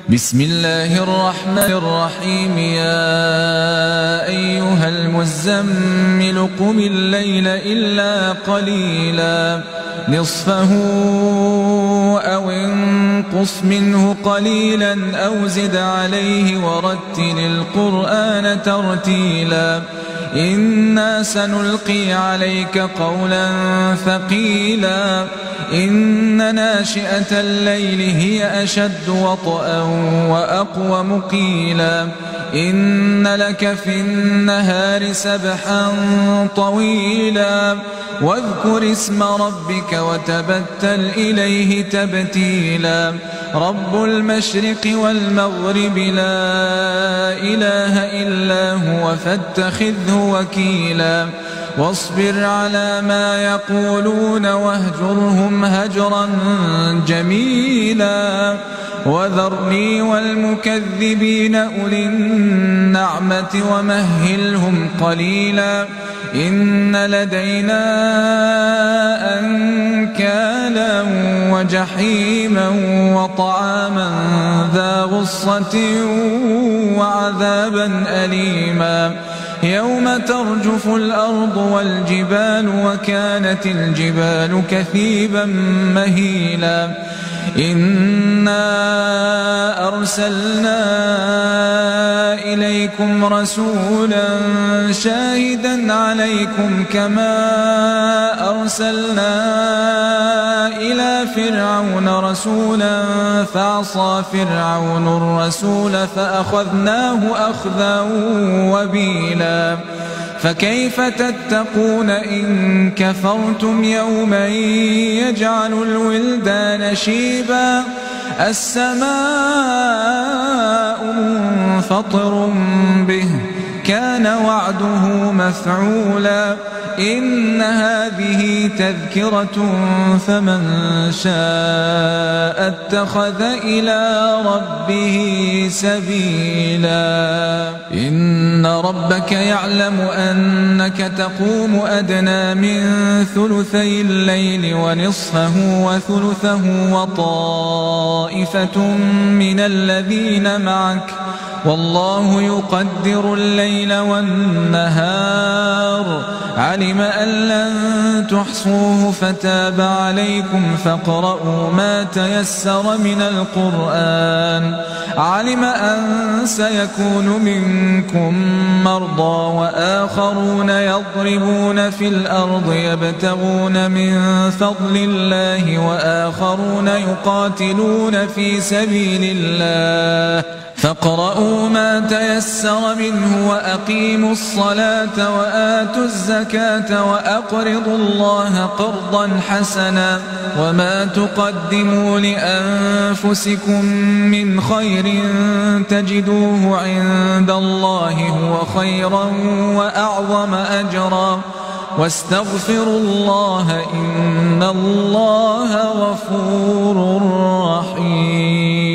بسم الله الرحمن الرحيم. يا أيها المزمل قم الليل إلا قليلا نصفه أو انقص منه قليلا أو زد عليه ورتل القرآن ترتيلا إنا سنلقي عليك قولا ثقيلا إن ناشئة الليل هي أشد وطئا وأقوم قيلا إن لك في النهار سبحا طويلا واذكر اسم ربك وتبتل إليه تبتيلا رب المشرق والمغرب لا إله إلا هو فاتخذه وكيلا واصبر على ما يقولون واهجرهم هجرا جميلا وذرني والمكذبين أولي النعمة ومهلهم قليلا إن لدينا أنكالا وجحيما وطعاما ذا غصة وعذابا أليما يوم ترجف الأرض والجبال وكانت الجبال كثيبا مهيلا إنا أرسلنا إليكم رسولا شاهدا عليكم كما أرسلنا إلى فرعون رسولا فعصى فرعون الرسول فأخذناه أخذا وبيلا فكيف تتقون إن كفرتم يوما يجعل الولدان شيبا السماء منفطر به كان وعده مفعولا إن هذه تذكرة فمن شاء اتخذ إلى ربه سبيلا إن ربك يعلم أنك تقوم أدنى من ثلثي الليل ونصفه وثلثه وطائفة من الذين معك والله يقدر الليل والنهار علم أن لن تحصوه فتاب عليكم فاقرؤوا ما تيسر من القرآن علم أن سيكون منكم مرضى وآخرون يضربون في الأرض يبتغون من فضل الله وآخرون يقاتلون في سبيل الله فاقرؤوا ما تيسر منه وأقيموا الصلاة وآتوا الزكاة وأقرضوا الله قرضا حسنا وما تقدموا لأنفسكم من خير تجدوه عند الله هو خيرا وأعظم أجرا واستغفروا الله إن الله غفور رحيم.